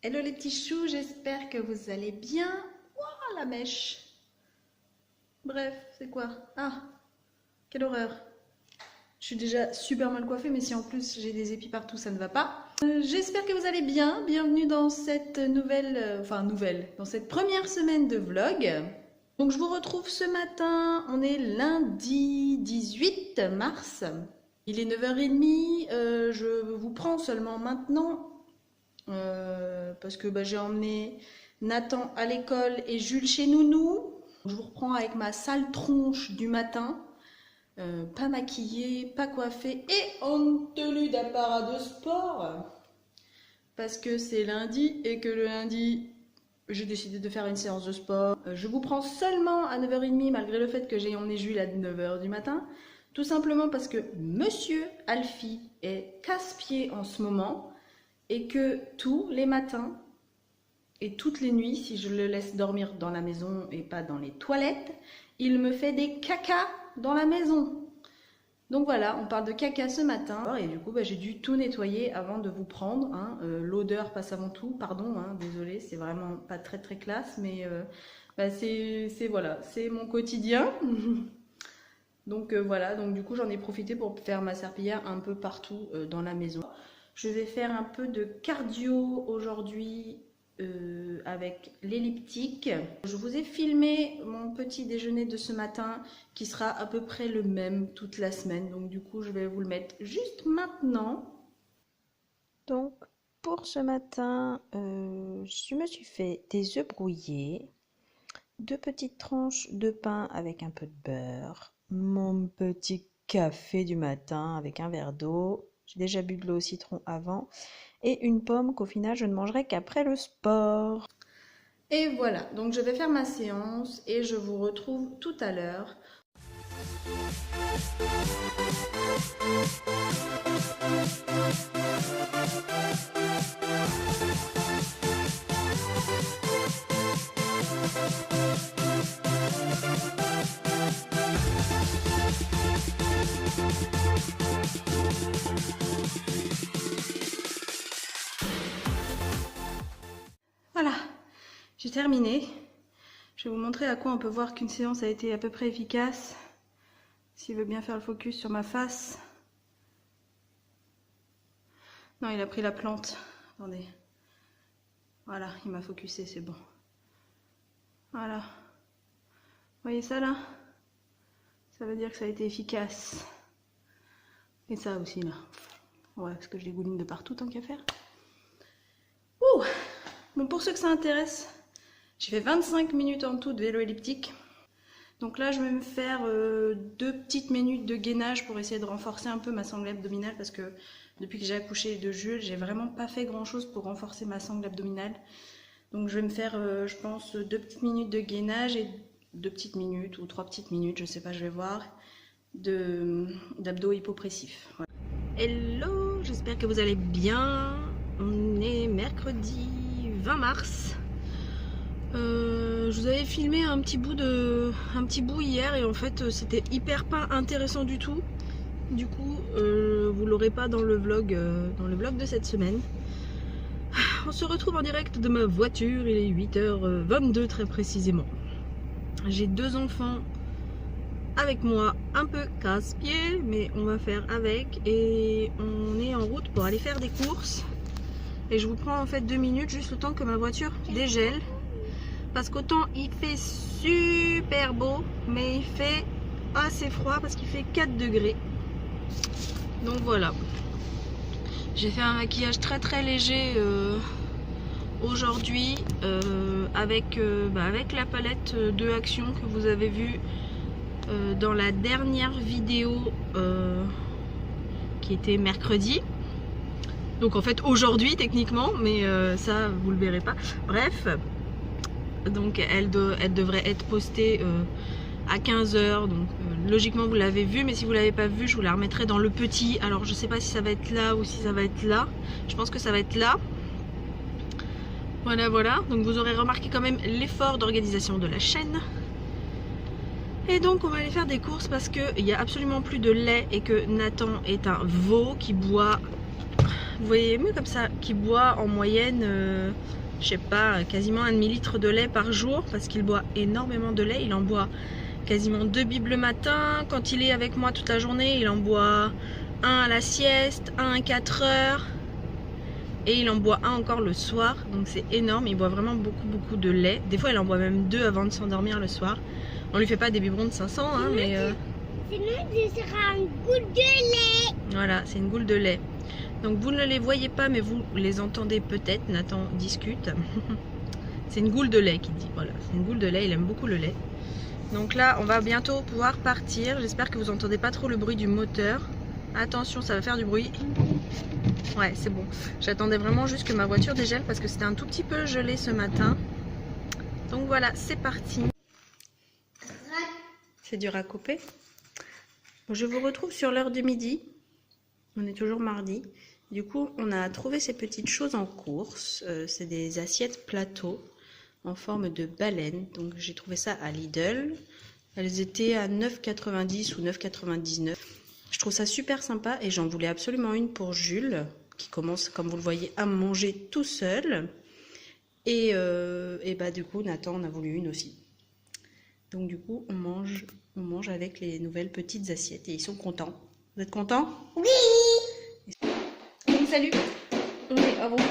Hello les petits choux, j'espère que vous allez bien. Ouah, la mèche. Bref, c'est quoi? Ah, quelle horreur. Je suis déjà super mal coiffée, mais si en plus j'ai des épis partout, ça ne va pas. J'espère que vous allez bien. Bienvenue dans cette dans cette première semaine de vlog. Donc je vous retrouve ce matin, on est lundi 18 mars. Il est 9h30, je vous prends seulement maintenant. Parce que j'ai emmené Nathan à l'école et Jules chez Nounou. Je vous reprends avec ma sale tronche du matin, pas maquillée, pas coiffée et en tenue d'apparat de sport parce que c'est lundi et que le lundi j'ai décidé de faire une séance de sport. Je vous prends seulement à 9h30 malgré le fait que j'ai emmené Jules à 9h du matin, tout simplement parce que Monsieur Alfie est casse-pied en ce moment. Et que tous les matins et toutes les nuits, si je le laisse dormir dans la maison et pas dans les toilettes, il me fait des cacas dans la maison. Donc voilà, on parle de caca ce matin. Et du coup, j'ai dû tout nettoyer avant de vous prendre. Hein. L'odeur passe avant tout, pardon, hein, désolé, c'est vraiment pas très très classe, mais voilà, c'est mon quotidien. Donc voilà, donc du coup j'en ai profité pour faire ma serpillière un peu partout dans la maison. Je vais faire un peu de cardio aujourd'hui avec l'elliptique. Je vous ai filmé mon petit déjeuner de ce matin qui sera à peu près le même toute la semaine. Donc du coup, je vais vous le mettre juste maintenant. Donc pour ce matin, je me suis fait des œufs brouillés, 2 petites tranches de pain avec un peu de beurre, mon petit café du matin avec un verre d'eau. J'ai déjà bu de l'eau au citron avant. Et une pomme qu'au final, je ne mangerai qu'après le sport. Et voilà, donc je vais faire ma séance et je vous retrouve tout à l'heure. Voilà, j'ai terminé. Je vais vous montrer à quoi on peut voir qu'une séance a été à peu près efficace. S'il veut bien faire le focus sur ma face. Non, il a pris la plante. Attendez. Voilà, il m'a focusé, c'est bon. Voilà. Vous voyez ça là? Ça veut dire que ça a été efficace. Et ça aussi là. Ouais, parce que je dégouline de partout tant qu'à faire. Ouh! Bon, pour ceux que ça intéresse, j'ai fait 25 minutes en tout de vélo elliptique. Donc là, je vais me faire 2 petites minutes de gainage pour essayer de renforcer un peu ma sangle abdominale parce que depuis que j'ai accouché de Jules, j'ai vraiment pas fait grand chose pour renforcer ma sangle abdominale. Donc je vais me faire, je pense, 2 petites minutes de gainage et 2 petites minutes ou 3 petites minutes, je sais pas, je vais voir, d'abdos hypopressifs. Voilà. Hello, j'espère que vous allez bien. On est mercredi 20 mars. Je vous avais filmé un petit bout hier et en fait c'était hyper pas intéressant du tout. Du coup vous l'aurez pas dans le vlog de cette semaine. On se retrouve en direct de ma voiture, il est 8h22 très précisément. J'ai 2 enfants avec moi, un peu casse-pied, mais on va faire avec et on est en route pour aller faire des courses. Et je vous prends en fait 2 minutes, juste le temps que ma voiture dégèle. Parce qu'autant il fait super beau, mais il fait assez froid parce qu'il fait 4 degrés. Donc voilà. J'ai fait un maquillage très très léger aujourd'hui avec la palette de Action que vous avez vue dans la dernière vidéo qui était mercredi. Donc en fait aujourd'hui techniquement, mais ça vous le verrez pas. Bref. Donc elle devrait être postée à 15h, donc logiquement vous l'avez vue, mais si vous ne l'avez pas vue, je vous la remettrai dans le petit. Alors je sais pas si ça va être là ou si ça va être là, je pense que ça va être là. Voilà, donc vous aurez remarqué quand même l'effort d'organisation de la chaîne. Et donc on va aller faire des courses parce qu'il n'y a absolument plus de lait et que Nathan est un veau qui boit vous voyez mieux comme ça, qui boit en moyenne, je sais pas, quasiment 1 demi-litre de lait par jour, parce qu'il boit énormément de lait. Il en boit quasiment 2 bibes le matin. Quand il est avec moi toute la journée, il en boit un à la sieste, un à 4 heures. Et il en boit un encore le soir, donc c'est énorme. Il boit vraiment beaucoup de lait. Des fois il en boit même 2 avant de s'endormir le soir. On lui fait pas des biberons de 500 hein, mais sinon ce sera une goule de lait. Voilà, c'est une goule de lait. Donc vous ne les voyez pas mais vous les entendez peut-être. Nathan discute. C'est une goule de lait qu'il dit. Voilà, c'est une goule de lait, il aime beaucoup le lait. Donc là on va bientôt pouvoir partir. J'espère que vous entendez pas trop le bruit du moteur. Attention, ça va faire du bruit. Ouais, c'est bon. J'attendais vraiment juste que ma voiture dégèle parce que c'était un tout petit peu gelé ce matin. Donc voilà, c'est parti. C'est dur à couper. Bon, je vous retrouve sur l'heure du midi. On est toujours mardi. Du coup, on a trouvé ces petites choses en course. C'est des assiettes plateau en forme de baleine. Donc j'ai trouvé ça à Lidl. Elles étaient à 9,90 ou 9,99. Je trouve ça super sympa et j'en voulais absolument une pour Jules, qui commence, comme vous le voyez, à manger tout seul. Et bah du coup, Nathan en a voulu une aussi. Donc du coup, on mange avec les nouvelles petites assiettes et ils sont contents. Vous êtes contents? Oui. Donc, salut.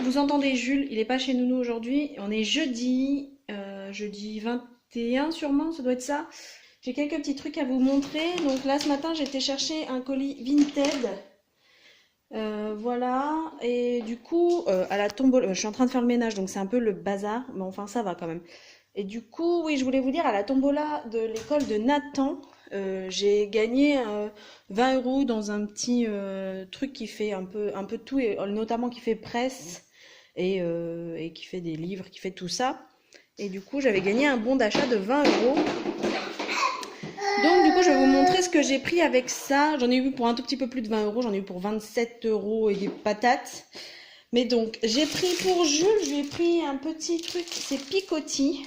Vous entendez Jules, il n'est pas chez nous aujourd'hui. On est jeudi 21 sûrement, ça doit être ça. J'ai quelques petits trucs à vous montrer. Donc là, ce matin, j'ai été chercher un colis Vinted. Voilà. Et du coup, à la tombola, je suis en train de faire le ménage, donc c'est un peu le bazar. Mais enfin, ça va quand même. Et du coup, oui, je voulais vous dire, à la tombola de l'école de Nathan, j'ai gagné 20 € dans un petit truc qui fait un peu de tout, et notamment qui fait presse et qui fait des livres, qui fait tout ça. Et du coup, j'avais gagné un bon d'achat de 20 €. Donc du coup je vais vous montrer ce que j'ai pris avec ça. J'en ai eu pour un tout petit peu plus de 20 €, j'en ai eu pour 27 € et des patates. Mais donc j'ai pris pour Jules, je lui ai pris un petit truc, c'est picotis.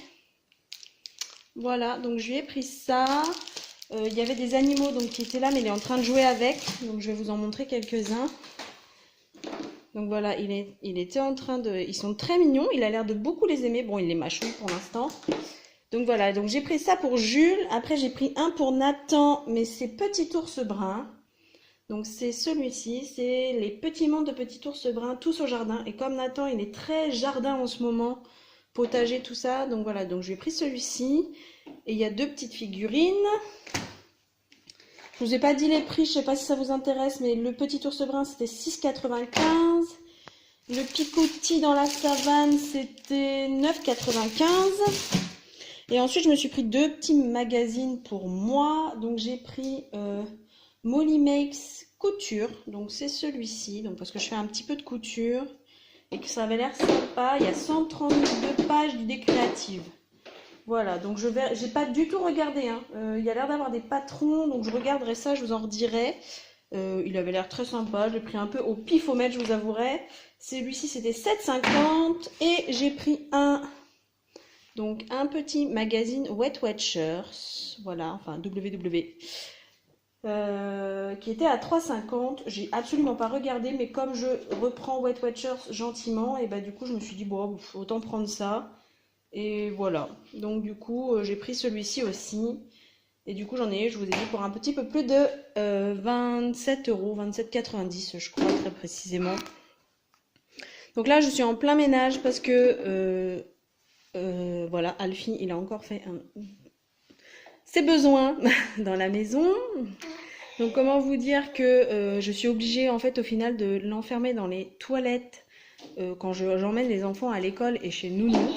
Voilà, donc je lui ai pris ça. Il y avait des animaux donc qui étaient là mais il est en train de jouer avec. Donc je vais vous en montrer quelques-uns. Donc voilà, il était en train de... Ils sont très mignons, il a l'air de beaucoup les aimer. Bon, il les mâchouille pour l'instant. Donc voilà, donc j'ai pris ça pour Jules. Après, j'ai pris un pour Nathan, mais c'est Petit Ours Brun. Donc c'est celui-ci, c'est les petits mondes de Petit Ours Brun, tous au jardin. Et comme Nathan, il est très jardin en ce moment, potager, tout ça. Donc voilà, donc je lui ai pris celui-ci. Et il y a 2 petites figurines. Je vous ai pas dit les prix, je sais pas si ça vous intéresse, mais le Petit Ours Brun, c'était 6,95 €. Le picotis dans la savane, c'était 9,95 €. Et ensuite, je me suis pris 2 petits magazines pour moi. Donc, j'ai pris Molly Makes Couture. Donc, c'est celui-ci. Donc, parce que je fais un petit peu de couture et que ça avait l'air sympa. Il y a 132 pages d'idées créatives. Voilà. Donc, j'ai pas du tout regardé. Hein. Il y a l'air d'avoir des patrons. Donc, je regarderai ça. Je vous en redirai. Il avait l'air très sympa. Je l'ai pris un peu au pifomètre, je vous avouerai. Celui-ci, c'était 7,50 €. Et j'ai pris donc un petit magazine Wet Watchers, voilà, enfin WW, qui était à 3,50 €. J'ai absolument pas regardé, mais comme je reprends Wet Watchers gentiment, et bah du coup je me suis dit bon, autant prendre ça. Et voilà, donc du coup j'ai pris celui-ci aussi. Et du coup j'en ai, je vous ai dit, pour un petit peu plus de 27 €, 27,90 € je crois très précisément. Donc là je suis en plein ménage parce que... voilà, Alfie, il a encore fait ses besoins dans la maison. Donc comment vous dire que je suis obligée en fait au final de l'enfermer dans les toilettes quand j'emmène les enfants à l'école et chez Nounou.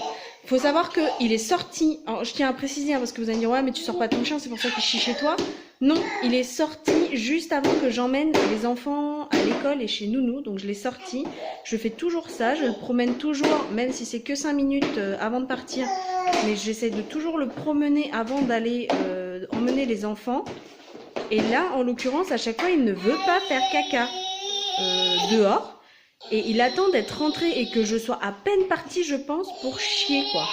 Il faut savoir qu'il est sorti, alors je tiens à préciser hein, parce que vous allez me dire ouais mais tu sors pas ton chien, c'est pour ça qu'il chie chez toi. Non, il est sorti juste avant que j'emmène les enfants à l'école et chez Nounou, donc je l'ai sorti. Je fais toujours ça, je le promène toujours, même si c'est que 5 minutes avant de partir, mais j'essaie de toujours le promener avant d'aller emmener les enfants. Et là, en l'occurrence, à chaque fois, il ne veut pas faire caca dehors. Et il attend d'être rentré et que je sois à peine partie, je pense, pour chier, quoi.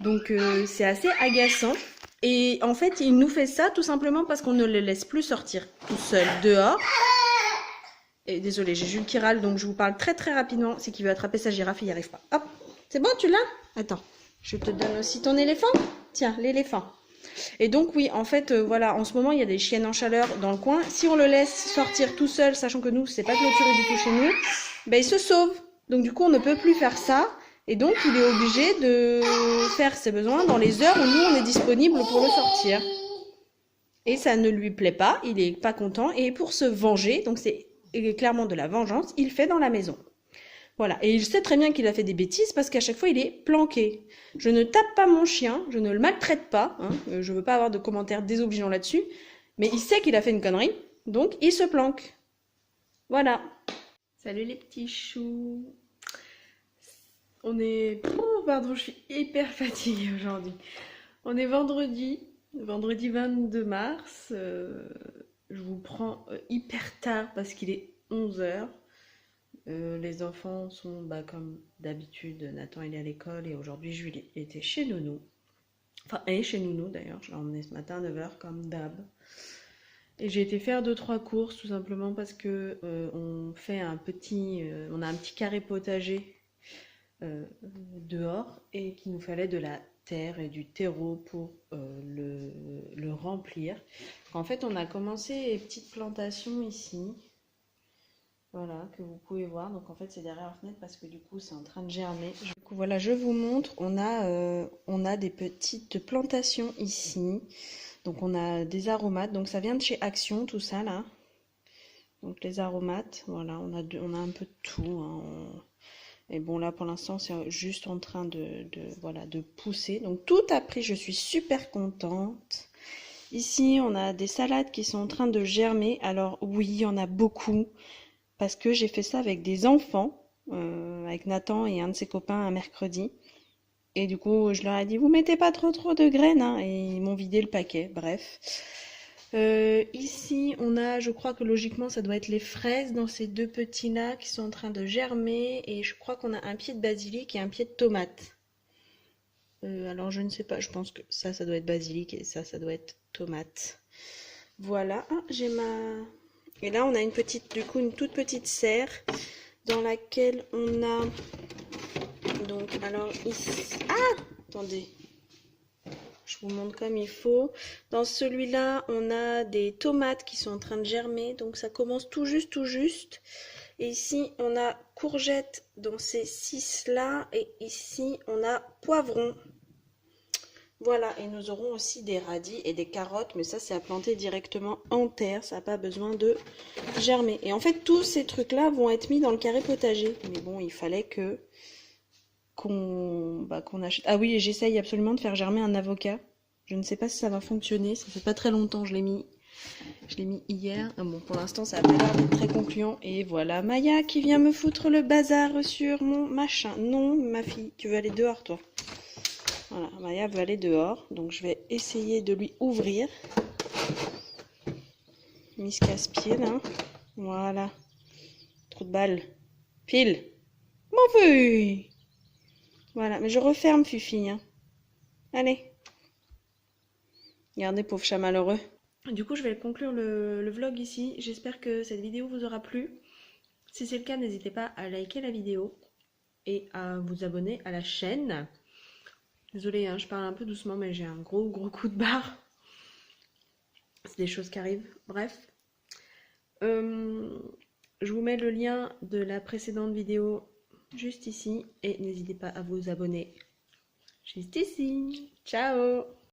Donc, c'est assez agaçant. Et en fait, il nous fait ça tout simplement parce qu'on ne le laisse plus sortir tout seul dehors. Et désolé, j'ai Jules qui râle, donc je vous parle très très rapidement. C'est qu'il veut attraper sa girafe, il n'y arrive pas. Hop, c'est bon, tu l'as? Attends, je te donne aussi ton éléphant. Tiens, l'éléphant. Et donc oui, en fait, voilà, en ce moment, il y a des chiennes en chaleur dans le coin. Si on le laisse sortir tout seul, sachant que nous, c'est pas clôturé du tout chez nous, ben il se sauve. Donc du coup, on ne peut plus faire ça. Et donc, il est obligé de faire ses besoins dans les heures où nous, on est disponible pour le sortir. Et ça ne lui plaît pas, il est pas content. Et pour se venger, donc c'est clairement de la vengeance, il fait dans la maison. Voilà, et il sait très bien qu'il a fait des bêtises parce qu'à chaque fois il est planqué. Je ne tape pas mon chien, je ne le maltraite pas, hein, je veux pas avoir de commentaires désobligeants là-dessus, mais il sait qu'il a fait une connerie, donc il se planque. Voilà. Salut les petits choux. On est... Oh, pardon, je suis hyper fatiguée aujourd'hui. On est vendredi 22 mars. Je vous prends hyper tard parce qu'il est 11h. Les enfants sont comme d'habitude, Nathan il est à l'école et aujourd'hui Julie était chez Nounou. Enfin, elle est chez Nounou d'ailleurs, je l'ai emmenée ce matin à 9h comme d'hab. Et j'ai été faire 2-3 courses tout simplement parce que on a un petit carré potager dehors et qu'il nous fallait de la terre et du terreau pour le remplir. En fait, on a commencé les petites plantations ici. Voilà, que vous pouvez voir. Donc en fait, c'est derrière la fenêtre parce que du coup, c'est en train de germer. Du coup, voilà, je vous montre. On a des petites plantations ici. Donc on a des aromates. Donc ça vient de chez Action, tout ça là. Donc les aromates, voilà, on a un peu de tout. Hein. Et bon, là, pour l'instant, c'est juste en train de pousser. Donc tout a pris, je suis super contente. Ici, on a des salades qui sont en train de germer. Alors oui, il y en a beaucoup. Parce que j'ai fait ça avec des enfants, avec Nathan et un de ses copains un mercredi. Et du coup, je leur ai dit, vous mettez pas trop de graines, hein, et ils m'ont vidé le paquet, bref. Ici, on a, je crois que logiquement, ça doit être les fraises dans ces deux petits-là qui sont en train de germer. Et je crois qu'on a un pied de basilic et un pied de tomate. Alors, je ne sais pas, je pense que ça doit être basilic et ça doit être tomate. Voilà, ah, j'ai ma... Et là, on a une toute petite serre dans laquelle on a... Donc, alors ici... Ah! Attendez. Je vous montre comme il faut. Dans celui-là, on a des tomates qui sont en train de germer. Donc, ça commence tout juste. Et ici, on a courgettes dans ces 6-là. Et ici, on a poivrons. Voilà, et nous aurons aussi des radis et des carottes, mais ça c'est à planter directement en terre, ça n'a pas besoin de germer. Et en fait, tous ces trucs-là vont être mis dans le carré potager. Mais bon, il fallait qu'on achète... Ah oui, et j'essaye absolument de faire germer un avocat. Je ne sais pas si ça va fonctionner, ça fait pas très longtemps, je l'ai mis hier. Ah bon, pour l'instant, ça n'a pas l'air d'être très concluant. Et voilà, Maya qui vient me foutre le bazar sur mon machin. Non, ma fille, tu veux aller dehors, toi? Voilà, Maya veut aller dehors, donc je vais essayer de lui ouvrir. Miss casse-pied, là. Voilà. Trop de balles. File. Mon fille. Voilà, mais je referme, Fifi. Hein. Allez. Regardez, pauvre chat malheureux. Du coup, je vais conclure le vlog ici. J'espère que cette vidéo vous aura plu. Si c'est le cas, n'hésitez pas à liker la vidéo et à vous abonner à la chaîne. Désolée, hein, je parle un peu doucement, mais j'ai un gros coup de barre. C'est des choses qui arrivent. Bref. Je vous mets le lien de la précédente vidéo juste ici. Et n'hésitez pas à vous abonner juste ici. Ciao!